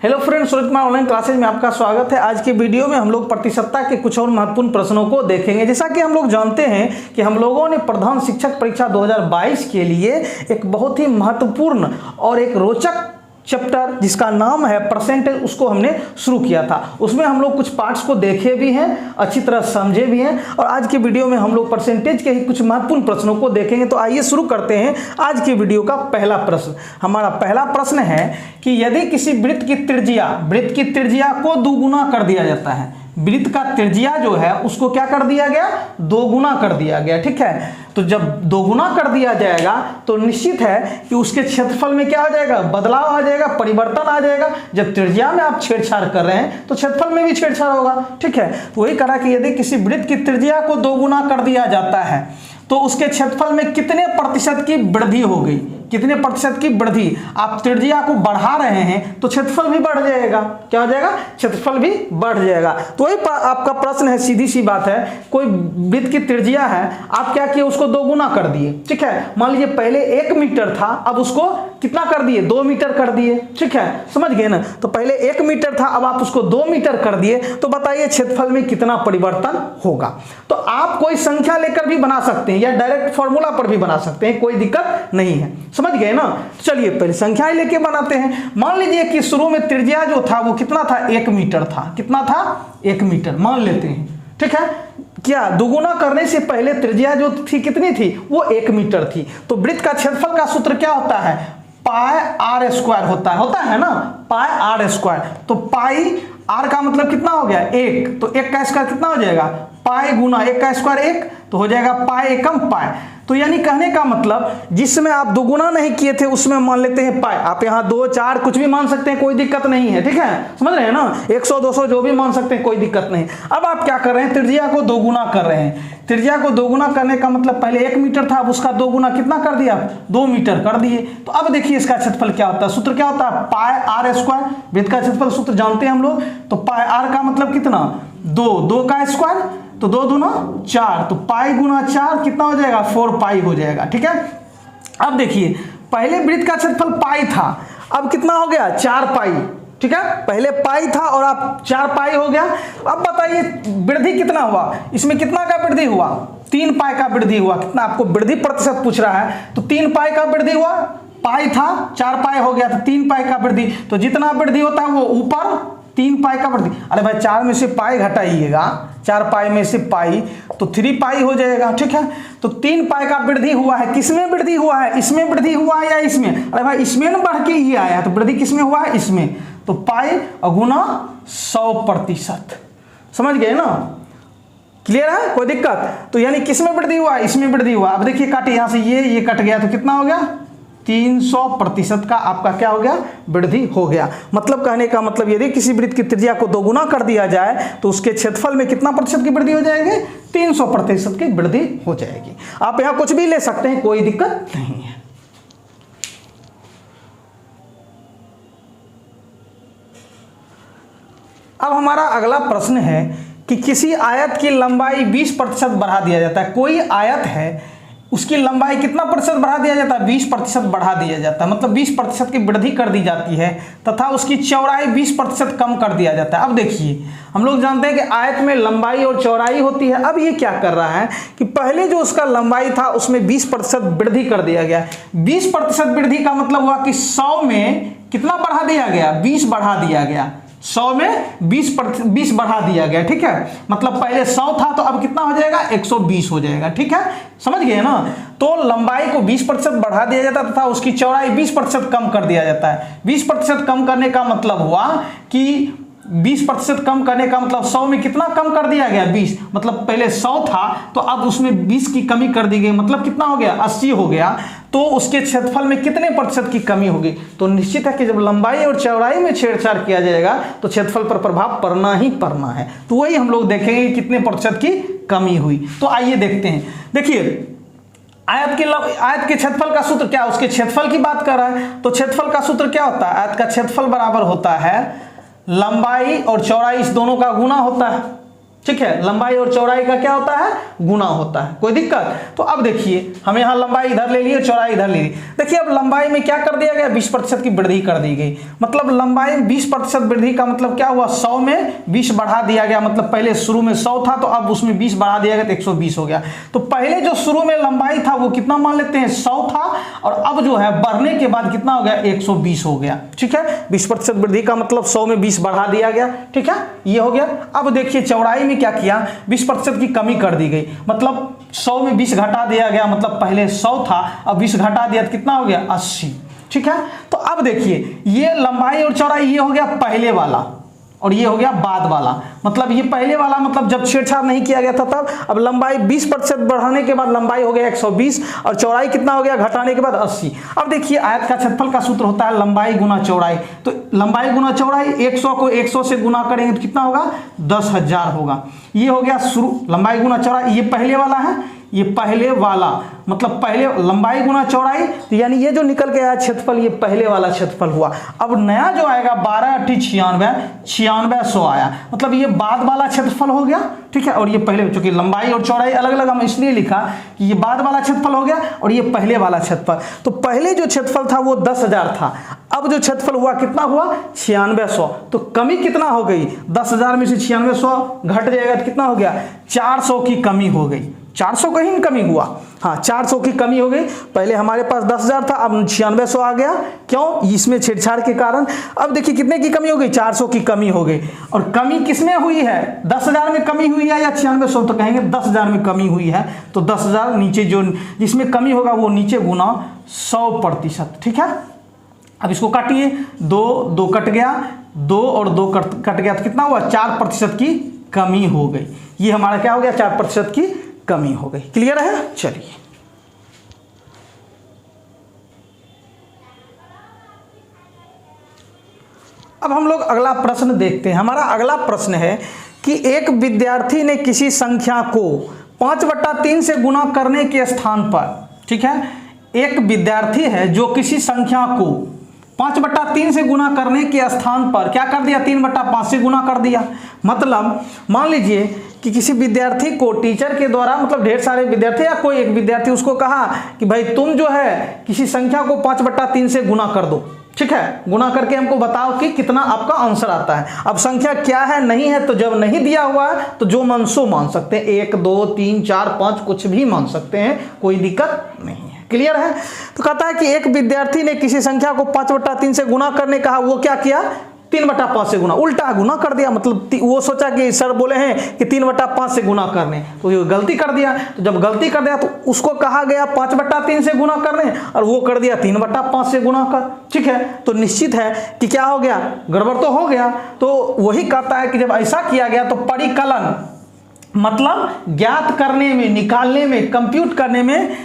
Hello friends, Suraj Kumar online classes में आपका स्वागत है। आज की वीडियो में हम लोग प्रतिशतता के कुछ और महत्वपूर्ण प्रश्नों को देखेंगे। जैसा कि हम लोग जानते हैं कि हम लोगों ने प्रधान शिक्षक परीक्षा 2022 के लिए एक बहुत ही महत्वपूर्ण और एक रोचक चैप्टर जिसका नाम है परसेंटेज, उसको हमने शुरू किया था। उसमें हम लोग कुछ पार्ट्स को देखे भी हैं, अच्छी तरह समझे भी हैं, और आज की वीडियो में हम लोग परसेंटेज के ही कुछ महत्वपूर्ण प्रश्नों को देखेंगे। तो आइए शुरू करते हैं आज की वीडियो का पहला प्रश्न। हमारा पहला प्रश्न है कि यदि किसी वृत्त की त्रिज्या को दोगुना कर दिया जाता है, वृत्त का त्रिज्या जो है उसको क्या कर दिया गया, दोगुना कर दिया गया। ठीक है, तो जब दोगुना कर दिया जाएगा तो निश्चित है कि उसके क्षेत्रफल में क्या आ जाएगा, बदलाव आ जाएगा, परिवर्तन आ जाएगा। जब त्रिज्या में आप छेड़छाड़ कर रहे हैं तो क्षेत्रफल में भी छेड़छाड़ होगा। ठीक है, तो वही कहा कि यदि किसी वृत्त की त्रिज्या को दोगुना कर दिया जाता है तो उसके क्षेत्रफल में कितने प्रतिशत की वृद्धि हो गई, कितने प्रतिशत की वृद्धि। आप त्रिज्या को बढ़ा रहे हैं तो क्षेत्रफल भी बढ़ जाएगा। क्या हो जाएगा, क्षेत्रफल भी बढ़ जाएगा। तो वही आपका प्रश्न है, सीधी सी बात है। कोई वृत्त की त्रिज्या है, आप क्या किए, उसको दोगुना कर दिए। ठीक है, मान लीजिए पहले 1 मीटर था, अब उसको कितना कर दिए, 2 मीटर कर दिए। ठीक है, समझ गए ना। तो पहले 1 मीटर था, अब आप उसको 2 मीटर कर दिए, तो बताइए क्षेत्रफल में कितना परिवर्तन होगा। तो आप कोई संख्या लेकर भी बना सकते हैं या डायरेक्ट फॉर्मूला पर भी बना सकते हैं, कोई दिक्कत नहीं है। समझ गए ना। चलिए पहले संख्याएं लेके बनाते हैं। मान लीजिए कि शुरू में त्रिज्या जो था वो कितना था, 1 मीटर था। कितना था, 1 मीटर मान लेते हैं। ठीक है, क्या दोगुना करने से पहले त्रिज्या जो थी कितनी थी, वो 1 मीटर थी। तो वृत्त का क्षेत्रफल का सूत्र क्या होता है, पाई आर स्क्वायर होता है ना, पाई आर स्क्वायर। तो पाई आर का मतलब कितना हो गया, 1, तो 1 का स्क्वायर कितना हो जाएगा, पाई गुना 1 का स्क्वायर 1, तो हो जाएगा पाई एकम पाई। तो यानी कहने का मतलब जिसमें आप दोगुना नहीं किए थे उसमें मान लेते हैं पाई। आप यहाँ 2, 4 कुछ भी मान सकते हैं, कोई दिक्कत नहीं है। ठीक है, समझ रहे हैं ना, 100, 200 जो भी मान सकते हैं, कोई दिक्कत नहीं। अब आप क्या कर रहे हैं, त्रिज्या को दोगुना कर रहे हैं। त्रिज्या को दोगुना करने का मतलब पहले 1 मीटर था, अब उसका दोगुना कितना कर दिया, 2 मीटर कर दिए। तो अब देखिए इसका क्षेत्रफल क्या होता है, सूत्र क्या होता है, पाई आर स्क्वायर। वृत्त का क्षेत्रफल सूत्र जानते हैं हम लोग। तो पाई आर का मतलब कितना, 2 का स्क्वायर, तो 2 दूना 4, तो पाई गुना 4 कितना हो जाएगा, 4 पाई हो जाएगा। ठीक है, अब देखिए पहले वृत्त का क्षेत्रफल पाई था, अब कितना हो गया, 4 पाई। ठीक है, पहले पाई था और अब 4 पाई हो गया। अब बताइए वृद्धि कितना हुआ, इसमें कितना का वृद्धि हुआ, 3 पाई का वृद्धि हुआ। कितना आपको वृद्धि प्रतिशत पूछ रहा है, तो 3 पाई का वृद्धि हुआ। पाई था 4 पाई हो गया, तो 3 पाई का वृद्धि। तो जितना वृद्धि होता है वो ऊपर 3 पाई का वृद्धि। अरे भाई 4 में से पाई घटाइएगा, 4 पाई में से पाई तो 3 पाई हो जाएगा। ठीक है, तो 3 पाई का वृद्धि हुआ है। किसमें वृद्धि हुआ है, इसमें वृद्धि हुआ है या इसमें, अरे भाई इसमें न बढ़ के ही आया है, तो वृद्धि किसमें हुआ है, इसमें। तो पाई गुना 100%। समझ गए ना, क्लियर है, कोई दिक्कत। तो यानी किसमें वृद्धि हुआ, इसमें वृद्धि हुआ। अब देखिए काटे, यहां से ये कट गया, तो कितना हो गया, 300% का आपका क्या हो गया, वृद्धि हो गया। मतलब कहने का मतलब यदि किसी वृत्त की त्रिज्या को दोगुना कर दिया जाए तो उसके क्षेत्रफल में कितना प्रतिशत की वृद्धि हो जाएगी, 300% की वृद्धि हो जाएगी। आप यहां कुछ भी ले सकते हैं, कोई दिक्कत नहीं है। अब हमारा अगला प्रश्न है कि किसी आयत की लंबाई 20% बढ़ा दिया जाता है। कोई आयत है, उसकी लंबाई कितना प्रतिशत बढ़ा दिया जाता है, 20% बढ़ा दिया जाता है। मतलब 20% की वृद्धि कर दी जाती है तथा उसकी चौड़ाई 20% कम कर दिया जाता है। अब देखिए हम लोग जानते हैं कि आयत में लंबाई और चौड़ाई होती है। अब ये क्या कर रहा है कि पहले जो उसका लंबाई था उसमें 20% वृद्धि कर दिया गया। 20% वृद्धि का मतलब हुआ कि 100 में कितना बढ़ा दिया गया, 20 बढ़ा दिया गया। 100 में 20 बढ़ा दिया गया। ठीक है, मतलब पहले 100 था तो अब कितना हो जाएगा, 120 हो जाएगा। ठीक है, समझ गए ना। तो लंबाई को 20% बढ़ा दिया जाता तथा उसकी चौड़ाई 20% कम कर दिया जाता है। 20% कम करने का मतलब हुआ कि 20% कम करने का मतलब 100 में कितना कम कर दिया गया, 20। मतलब पहले 100 था तो अब उसमें 20 की कमी कर दी गई, मतलब कितना हो गया, 80 हो गया। तो उसके क्षेत्रफल में कितने प्रतिशत की कमी होगी। तो निश्चित है कि जब लंबाई और चौड़ाई में छेड़छाड़ किया जाएगा तो क्षेत्रफल पर प्रभाव पड़ना ही पड़ना है। तो वही हम लोग देखेंगे कितने प्रतिशत की कमी हुई। तो आइए देखते हैं। देखिए आयत के क्षेत्रफल का सूत्र क्या, उसके क्षेत्रफल की बात कर रहा है तो क्षेत्रफल का सूत्र क्या होता है, आयत का क्षेत्रफल बराबर होता है लंबाई और चौड़ाई इस दोनों का गुना होता है। ठीक है, लंबाई और चौड़ाई का क्या होता है, गुना होता है। कोई दिक्कत? तो अब देखिए हम यहाँ लंबाई इधर ले लिए, चौड़ाई इधर ले ली। देखिए अब लंबाई में क्या कर दिया गया, 20% की वृद्धि कर दी गई। मतलब लंबाई में 20% वृद्धि का मतलब क्या हुआ, 100 में 20 बढ़ा दिया गया। मतलब पहले शुरू में 100 था तो अब उसमें 20 बढ़ा दिया गया तो 120 हो गया। तो पहले जो शुरू में लंबाई था वो कितना मान लेते हैं, 100 था, और अब जो है बढ़ने के बाद कितना हो गया, 120 हो गया। ठीक है, 20% वृद्धि का मतलब 100 में 20 बढ़ा दिया गया। ठीक है, ये हो गया। अब देखिए चौड़ाई में क्या किया, 20% की कमी कर दी गई। मतलब 100 में 20 घटा दिया गया। मतलब पहले 100 था, अब 20 घटा दिया तो कितना हो गया, 80। ठीक है, तो अब देखिए ये लंबाई और चौड़ाई ये हो गया पहले वाला और ये हो गया बाद वाला। मतलब ये पहले वाला मतलब जब छेड़छाड़ नहीं किया गया था तब। अब लंबाई 20% बढ़ाने के बाद लंबाई हो गया 120 और चौड़ाई कितना हो गया, घटाने के बाद 80। अब देखिए आयत का क्षेत्रफल का सूत्र होता है लंबाई गुना चौड़ाई। तो लंबाई गुना चौड़ाई, 100 को 100 से गुना करेंगे तो कितना होगा, 10,000 होगा। ये हो गया शुरू, लंबाई गुना चौड़ाई। ये पहले वाला है, ये पहले वाला, मतलब पहले लंबाई गुना चौड़ाई, तो यानी ये जो निकल के आया क्षेत्रफल ये पहले वाला क्षेत्रफल हुआ। अब नया जो आएगा 12 × 96 आया, मतलब ये बाद वाला क्षेत्रफल हो गया। ठीक है, और ये पहले, चूंकि लंबाई और चौड़ाई अलग अलग हम इसलिए लिखा कि ये बाद वाला क्षेत्रफल हो गया और ये पहले वाला क्षेत्रफल। तो पहले जो क्षेत्रफल था वो 10,000 था, अब जो क्षेत्रफल हुआ कितना हुआ, 9600। तो कमी कितना हो गई, 10,000 में से 9600 घट जाएगा तो कितना हो गया, 400 की कमी हो गई। 400 का ही कमी हुआ, हाँ 400 की कमी हो गई। पहले हमारे पास 10,000 था, अब 9600 आ गया। क्यों, इसमें छेड़छाड़ के कारण। अब देखिए कितने की कमी हो गई, 400 की कमी हो गई। और कमी किसमें हुई है, 10,000 में कमी हुई है या 9600, तो कहेंगे 10,000 में कमी हुई है। तो 10,000 नीचे जो जिसमें कमी होगा वो नीचे गुना 100%। ठीक है, अब इसको काटिए, 2 कट गया, 2 और 2 कट गया तो कितना हुआ, 4% की कमी हो गई। ये हमारा क्या हो गया, 4% की कमी हो गई। क्लियर है? चलिए अब हम लोग अगला प्रश्न देखते हैं। हमारा अगला प्रश्न है कि एक विद्यार्थी ने किसी संख्या को 5/3 से गुना करने के स्थान पर, ठीक है, एक विद्यार्थी है जो किसी संख्या को 5/3 से गुना करने के स्थान पर क्या कर दिया, 3/5 से गुना कर दिया। मतलब मान लीजिए कि किसी विद्यार्थी को टीचर के द्वारा, मतलब ढेर सारे विद्यार्थी या कोई एक विद्यार्थी उसको कहा कि भाई तुम जो है किसी संख्या को 5/3 से गुना कर दो। ठीक है, गुना करके हमको बताओ कि कितना आपका आंसर आता है। अब संख्या क्या है, नहीं है, तो जब नहीं दिया हुआ है तो जो मन सो मान सकते हैं, 1 2 3 4 5 कुछ भी मान सकते हैं, कोई दिक्कत नहीं है। क्लियर है? तो कहता है कि एक विद्यार्थी ने किसी संख्या को 5/3 से गुना करने कहा, वो क्या किया, 3/5 से गुना, उल्टा गुना कर दिया। मतलब वो सोचा कि सर बोले हैं कि 3/5 से गुना करने, तो ये गलती कर दिया। तो जब गलती कर दिया तो उसको कहा गया 5/3 से गुना करने और वो कर दिया 3/5 से गुना कर। ठीक है, तो निश्चित है कि क्या हो गया, गड़बड़ तो हो गया। तो वही कहता है कि जब ऐसा किया गया तो परिकलन, मतलब ज्ञात करने में, निकालने में, कंप्यूट करने में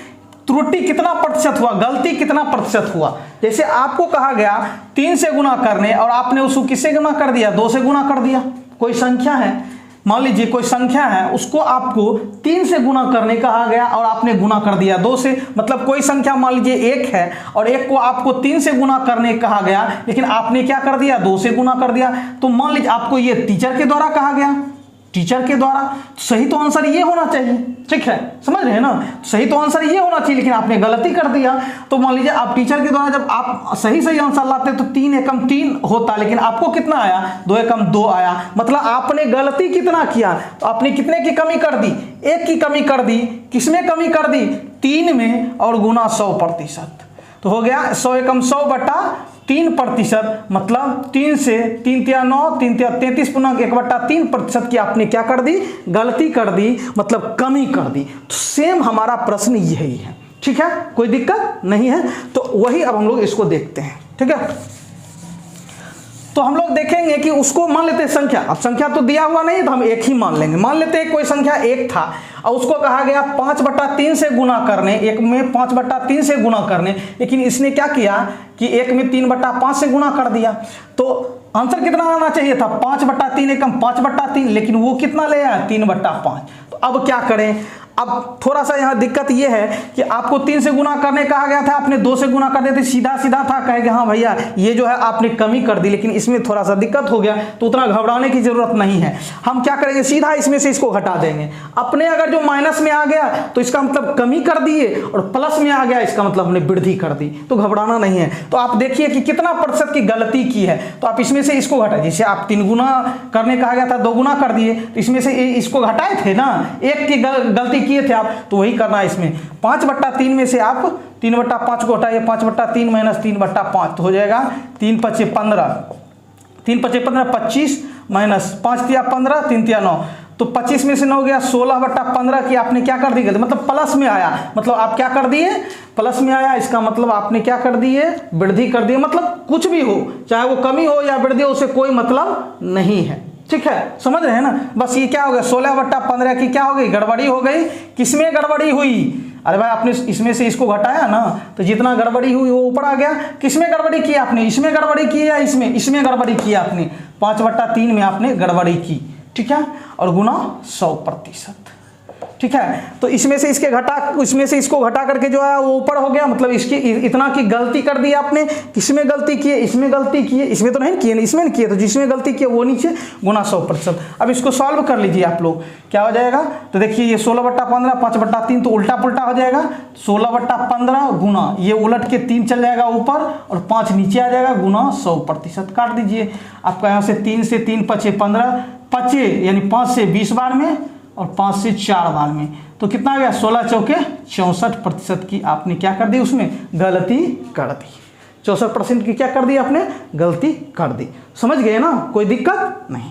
त्रुटि कितना प्रतिशत हुआ, गलती कितना प्रतिशत हुआ। जैसे आपको कहा गया 3 से गुना करने और आपने उसको किससे गुना कर दिया, 2 से गुना कर दिया। कोई संख्या है, मान लीजिए कोई संख्या है, उसको आपको 3 से गुना करने कहा गया और आपने गुना कर दिया 2 से। मतलब कोई संख्या मान लीजिए 1 है और 1 को आपको 3 से गुना करने कहा गया, लेकिन आपने क्या कर दिया, 2 से गुना कर दिया। तो मान लीजिए आपको ये टीचर के द्वारा कहा गया, टीचर के द्वारा, सही तो आंसर ये होना चाहिए। ठीक है, समझ रहे हैं ना, सही तो आंसर ये होना चाहिए, लेकिन आपने गलती कर दिया। तो मान लीजिए आप टीचर के द्वारा जब आप सही आंसर लाते तो 3 एकम 3 होता, लेकिन आपको कितना आया, 2 एकम 2 आया। मतलब आपने गलती कितना किया, तो आपने कितने की कमी कर दी, 1 की कमी कर दी। किसमें कमी कर दी, 3 में, और गुना 100%। तो हो गया 100 एकम 100/3%। मतलब 3 से 3 × 9 3 × 33 पुनः 1/3% की आपने क्या कर दी, गलती कर दी, मतलब कमी कर दी। तो सेम हमारा प्रश्न यही है। ठीक है, कोई दिक्कत नहीं है। तो वही अब हम लोग इसको देखते हैं। ठीक है, तो हम लोग देखेंगे कि उसको मान लेते हैं संख्या, अब संख्या तो दिया हुआ नहीं तो हम 1 ही मान लेंगे। मान लेते हैं कोई संख्या 1 था और उसको कहा गया 5/3 से गुना करने, 1 में 5/3 से गुना करने, लेकिन इसने क्या किया कि 1 में 3/5 से गुना कर दिया। तो आंसर कितना आना चाहिए था, 5/3 एकम 5/3, लेकिन वो कितना ले आया, 3/5। तो अब क्या करें, अब थोड़ा सा यहाँ दिक्कत ये है कि आपको 3 से गुना करने कहा गया था, आपने 2 से गुना कर दिया, सीधा सीधा था, कहे कि हाँ भैया ये जो है आपने कमी कर दी, लेकिन इसमें थोड़ा सा दिक्कत हो गया, तो उतना घबराने की जरूरत नहीं है। हम क्या करेंगे, सीधा इसमें से इसको घटा देंगे। अपने अगर जो माइनस में आ गया तो इसका मतलब कमी कर दिए, और प्लस में आ गया इसका मतलब हमने वृद्धि कर दी, तो घबराना नहीं है। तो आप देखिए कि कितना प्रतिशत की गलती की है, तो आप इसमें से इसको घटाइए। जैसे आप 3 गुना करने कहा गया था, 2 गुना कर दिए, तो इसमें से इसको घटाए थे ना, 1 की गलती किए थे आप, तो वही करना है इसमें। 5/3 में से आप 3/5 को हटाइए, 5/3 माइनस 3/5 तो हो जाएगा 3 5 15, 3 5 15 25 माइनस 5 तिया 15, 3 तिया 9, तो 25 में से 9 गया 16/15 की आपने क्या कर दी, मतलब प्लस में आया, मतलब आप क्या कर दिए, प्लस में आया, इसका मतलब आपने क्या कर दिए, वृद्धि कर दिए। मतलब कुछ भी हो, चाहे वो कमी हो या वृद्धि हो, उससे कोई मतलब नहीं है, ठीक है, समझ रहे हैं ना। बस ये क्या हो गया, 16/15 की क्या हो गई, गड़बड़ी हो गई। किसमें गड़बड़ी हुई, अरे भाई आपने इसमें से इसको घटाया ना, तो जितना गड़बड़ी हुई वो ऊपर आ गया। किसमें गड़बड़ी की आपने, इसमें गड़बड़ी की या इसमें गड़बड़ी की आपने, 5/3 में आपने गड़बड़ी की, ठीक है, और गुना 100%, ठीक है। तो इसमें से इसको घटा करके जो है वो ऊपर हो गया, मतलब इसकी इतना की गलती कर दी आपने। किसमें गलती की है, इसमें गलती की है, इसमें तो नहीं किए, इसमें नहीं किए, तो जिसमें गलती की है वो नीचे, गुना 100%। अब इसको सॉल्व कर लीजिए आप लोग, क्या हो जाएगा, तो देखिए ये 16/15, 5/3 तो उल्टा पुल्टा हो जाएगा, 16/15 गुना, ये उलट के 3 चल जाएगा ऊपर और 5 नीचे आ जाएगा, गुना 100%। काट दीजिए आपका यहाँ से 3 से 3 5 15, 5 यानी 5 से 20 बार में और 5 से 4 बार में, तो कितना आ गया, 16 चौके 64% की आपने क्या कर दी, उसमें गलती कर दी। 64% की क्या कर दी आपने, गलती कर दी। समझ गए ना, कोई दिक्कत नहीं।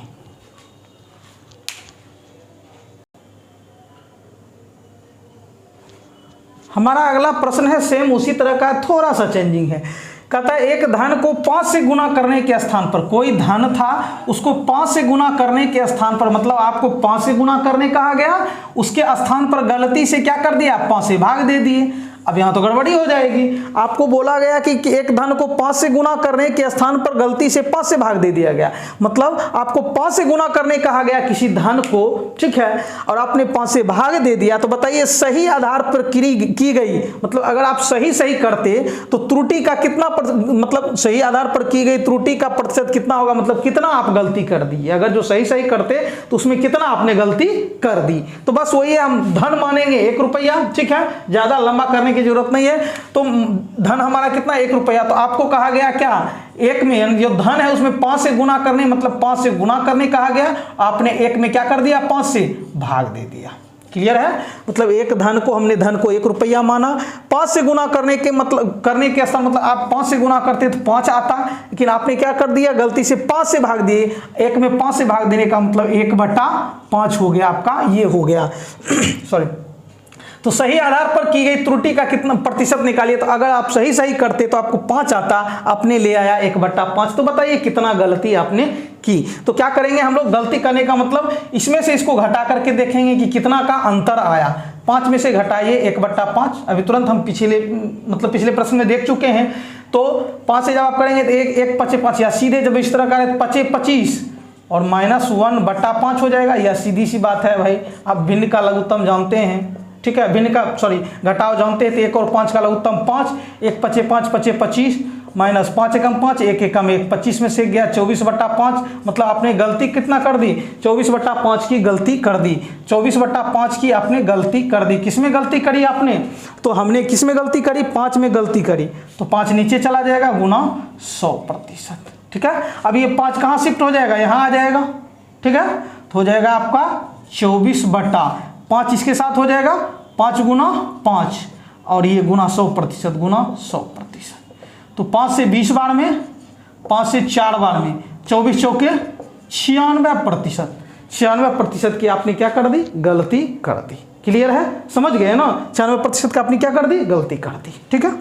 हमारा अगला प्रश्न है सेम उसी तरह का, थोड़ा सा चेंजिंग है। कहता है एक धन को 5 से गुना करने के स्थान पर, कोई धन था उसको 5 से गुना करने के स्थान पर, मतलब आपको 5 से गुना करने कहा गया, उसके स्थान पर गलती से क्या कर दिया, 5 से भाग दे दिए। अब यहाँ तो गड़बड़ी हो जाएगी। आपको बोला गया कि एक धन को 5 से गुना करने के स्थान पर गलती से 5 से भाग दे दिया गया, मतलब आपको 5 से गुना करने कहा गया किसी धन को, ठीक है, और आपने 5 से भाग दे दिया। तो बताइए सही आधार पर की गई, मतलब अगर आप सही करते तो त्रुटि का कितना मतलब सही आधार पर की गई त्रुटि का प्रतिशत कितना होगा, मतलब कितना आप गलती कर दी। अगर जो सही करते तो उसमें कितना आपने गलती कर दी। तो बस वही हम धन मानेंगे 1 रुपया, ठीक है, ज्यादा लंबा करने की जरूरत नहीं है। तो धन हमारा कितना, 1 रुपया। तो आपको कहा गया क्या, एक में जो धन है उसमें 5 से गुना करने, मतलब 5 से गुना करने कहा गया, आपने 1 में क्या कर दिया, 5 से भाग दे दिया। क्लियर है, मतलब एक धन को हमने धन को 1 रुपया माना, 5 से गुना करने के मतलब करने के स्थान, मतलब आप 5 से गुना करते तो 5 आता, लेकिन आपने क्या कर दिया, गलती से 5 से भाग दिए। 1 में 5 से भाग देने का मतलब 1/5 हो गया आपका, ये हो गया सॉरी। तो सही आधार पर की गई त्रुटि का कितना प्रतिशत निकालिए। तो अगर आप सही करते तो आपको 5 आता, आपने ले आया 1/5। तो बताइए कितना गलती आपने की। तो क्या करेंगे हम लोग, गलती करने का मतलब इसमें से इसको घटा करके देखेंगे कि कितना का अंतर आया। 5 में से घटाइए 1/5, अभी तुरंत हम पिछले प्रश्न में देख चुके हैं। तो 5 से जब आप करेंगे तो 1 5 5, या सीधे जब इस तरह करें 5 25 और -1/5 हो जाएगा। यह सीधी सी बात है भाई, आप भिन्न का लघुत्तम जानते हैं, ठीक है, भिन्न का घटाव जानते हैं। तो 1 और 5 का लघुत्तम 5, 1 5 5 5 25 माइनस 5 एकम 5, 1 एकम 1, 25 में से गया 24/5, मतलब आपने गलती कितना कर दी, 24/5 की गलती कर दी। 24/5 की आपने गलती कर दी। किसमें गलती करी आपने, तो हमने किसमें गलती करी, 5 में गलती करी, तो 5 नीचे चला जाएगा, गुना 100%, ठीक है। अब ये 5 कहाँ शिफ्ट हो जाएगा, यहाँ आ जाएगा, ठीक है, तो हो जाएगा आपका 24/5, इसके साथ हो जाएगा 5 गुना 5 और ये गुना 100%, गुना 100%। तो 5 से 20 बार में, 5 से 4 बार में, 24 चौके 96%, 96% की आपने क्या कर दी, गलती कर दी। क्लियर है, समझ गए ना, 96% का आपने क्या कर दी, गलती कर दी, ठीक है।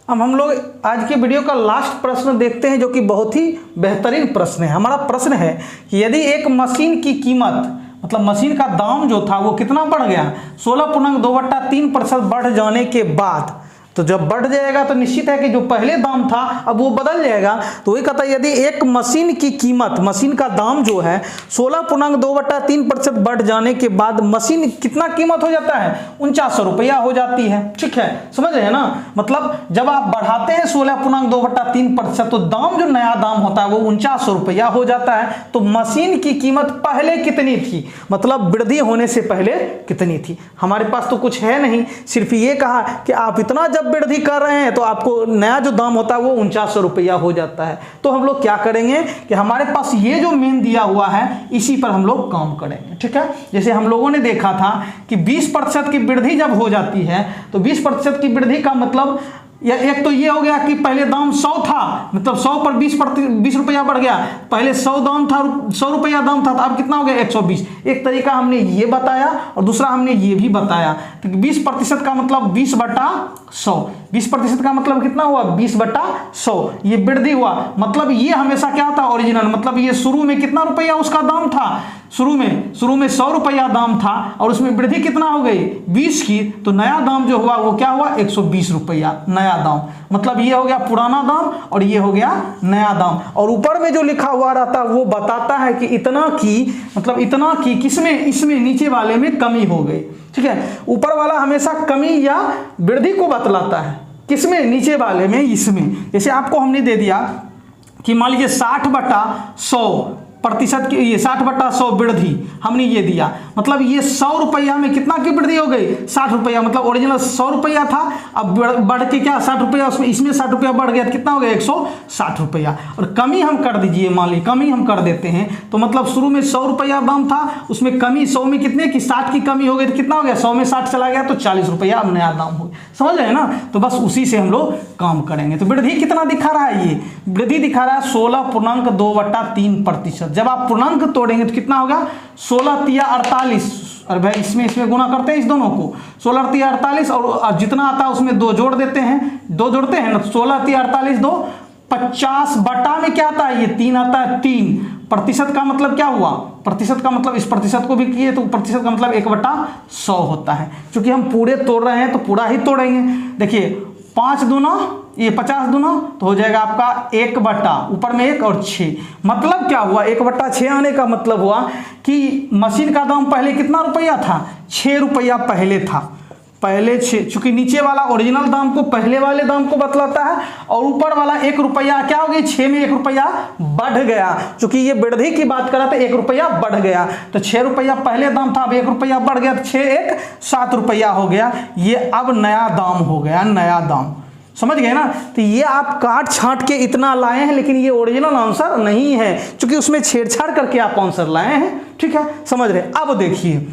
अब हम लोग आज के वीडियो का लास्ट प्रश्न देखते हैं, जो कि बहुत ही बेहतरीन प्रश्न है। हमारा प्रश्न है कि यदि एक मशीन की कीमत, मतलब मशीन का दाम जो था वो कितना बढ़ गया, 16.2/3% बढ़ जाने के बाद तो जब बढ़ जाएगा तो निश्चित है कि जो पहले दाम था अब वो बदल जाएगा। तो वही कहता है यदि एक मशीन की कीमत, मशीन का दाम जो है 16.2/3% बढ़ जाने के बाद मशीन कितना कीमत हो जाता है, 4900 रुपया हो जाती है। ठीक है, समझ रहे हैं ना। मतलब जब आप बढ़ाते हैं 16.2/3% तो दाम जो नया दाम होता है वो 4900 रुपया हो जाता है। तो मशीन की कीमत पहले कितनी थी, मतलब वृद्धि होने से पहले कितनी थी। हमारे पास तो कुछ है नहीं, सिर्फ ये कहा कि आप इतना वृद्धि कर रहे हैं तो आपको नया जो दाम होता है वो 4900 रुपया हो जाता है। तो हम लोग क्या करेंगे कि हमारे पास ये जो मेन दिया हुआ है इसी पर हम लोग काम करेंगे। ठीक है, जैसे हम लोगों ने देखा था कि 20% की वृद्धि जब हो जाती है तो 20% की वृद्धि का मतलब या एक तो ये हो गया कि पहले दाम 100 था, मतलब 100 पर 20 रुपया बढ़ गया। पहले 100 दाम था, 100 रुपया दाम था, तो अब कितना हो गया 120। एक तरीका हमने ये बताया और दूसरा हमने ये भी बताया। तो 20% का मतलब 20/100, 20% का मतलब कितना हुआ 20/100, ये वृद्धि हुआ। मतलब ये हमेशा क्या था ओरिजिनल, मतलब ये शुरू में कितना रुपया उसका दाम था, शुरू में 100 रुपया दाम था और उसमें वृद्धि कितना हो गई 20 की, तो नया दाम जो हुआ वो क्या हुआ 120 रुपया नया दाम। मतलब ये हो गया पुराना दाम और ये हो गया नया दाम। और ऊपर में जो लिखा हुआ रहता वो बताता है कि इतना की, मतलब इतना की किसमें, इसमें नीचे वाले में कमी हो गई। ठीक है, ऊपर वाला हमेशा कमी या वृद्धि को बतलाता है, किसमें, नीचे वाले में, इसमें। जैसे आपको हमने दे दिया कि मान लीजिए 60/100% की, ये 60/100 वृद्धि हमने ये दिया, मतलब ये 100 रुपया में कितना की वृद्धि हो गई 60 रुपया। मतलब ओरिजिनल 100 रुपया था, अब बढ़ के क्या 60 रुपया, उसमें इसमें 60 रुपया बढ़ गया तो कितना हो गया 160 रुपया। और कमी हम कर दीजिए, मान लीजिए कमी हम कर देते हैं तो मतलब शुरू में 100 रुपया दाम था, उसमें कमी 100 में कितने की 60 की कमी हो गई तो कितना हो गया 100 में 60 चला गया तो 40 रुपया अब नया दाम हो गया। समझ रहे हैं ना। तो बस उसी से हम लोग काम करेंगे। तो वृद्धि कितना दिखा रहा है, ये वृद्धि दिखा रहा है 16.2/3%। जब आप पूर्णांक तोड़ेंगे तो कितना होगा 16×3=48। अरे भाई इसमें गुना करते हैं इस दोनों को, 16×3=48 और जितना आता है उसमें 2 जोड़ देते हैं, 2 जोड़ते हैं ना, 16×3=48 2 50 बटा में क्या आता है ये 3 आता है, 3% का मतलब क्या हुआ, प्रतिशत का मतलब इस प्रतिशत को भी किए तो प्रतिशत का मतलब 1/100 होता है। क्योंकि हम पूरे तोड़ रहे हैं तो पूरा ही तोड़ेंगे। देखिए 5 दूना ये 50 दूना तो हो जाएगा आपका 1/, ऊपर में 1 और 6, मतलब क्या हुआ 1/6 आने का मतलब हुआ कि मशीन का दाम पहले कितना रुपया था 6 रुपया पहले था, पहले 6, चूंकि नीचे वाला ओरिजिनल दाम को पहले वाले दाम को बतलाता है और ऊपर वाला 1 रुपया क्या हो गई 6 में 1 रुपया बढ़ गया। चूंकि ये वृद्धि की बात कर रहा था 1 रुपया बढ़ गया, तो 6 रुपया पहले दाम था, अब 1 रुपया बढ़ गया तो 6 1 7 रुपया हो गया, ये अब नया दाम हो गया, नया दाम। समझ गए ना। तो ये आप काट छांट के इतना लाए हैं लेकिन ये ओरिजिनल आंसर नहीं है, क्योंकि उसमें छेड़छाड़ करके आप आंसर लाए हैं। ठीक है, समझ रहे। अब देखिए,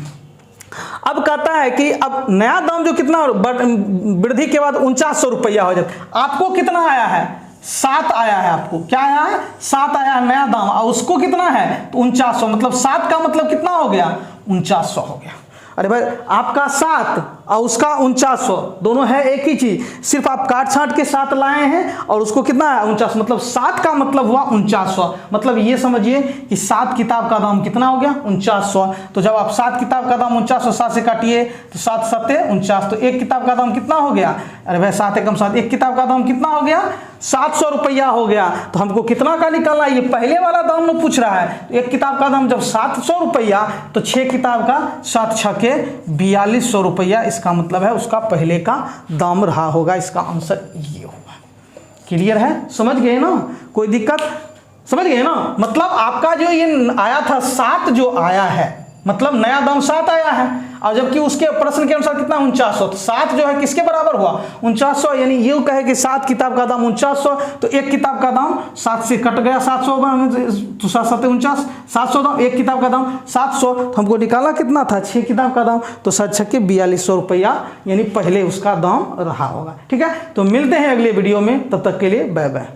अब कहता है कि अब नया दाम जो कितना वृद्धि के बाद 4900 रुपया हो जाता। आपको कितना आया है 7 आया है, आपको क्या आया है 7 आया है नया दाम, और उसको कितना है तो 4900, मतलब 7 का मतलब कितना हो गया 4900 हो गया। अरे भाई आपका 7 और उसका 4900 दोनों है एक ही चीज, सिर्फ आप काट छांट के 7 लाए हैं और उसको कितना है 4900, मतलब 7 का मतलब हुआ 4900। मतलब ये समझिए कि 7 किताब का दाम कितना हो गया 4900। तो जब आप 7 किताब का दाम 4900 7 से काटिए तो 7 7 49, तो एक किताब का दाम कितना हो गया, अरे भाई 7 एकम 7, एक किताब का दाम कितना हो गया 700 रुपया हो गया। तो हमको कितना का निकालना है, ये पहले वाला दाम में पूछ रहा है। तो एक किताब का दाम जब 700 रुपया तो 6 किताब का 7 6 के 4200 रुपया, इसका मतलब है उसका पहले का दाम रहा होगा। इसका आंसर ये होगा। क्लियर है, समझ गए ना, कोई दिक्कत, समझ गए ना। मतलब आपका जो ये आया था 7 जो आया है, मतलब नया दाम 7 आया है, और जबकि उसके प्रश्न के अनुसार कितना 4900, तो 7 जो है किसके बराबर हुआ 4900, यानी ये कहे कि 7 किताब का दाम 4900, तो एक किताब का दाम 7 से कट गया 700, तो 7 7 49, 700 दाम, एक किताब का दाम 700, तो हमको निकाला कितना था 6 किताब का दाम, तो 7 6 के 4200 रुपया, यानी पहले उसका दाम रहा होगा। ठीक है, तो मिलते हैं अगले वीडियो में, तब तक के लिए बाय बाय।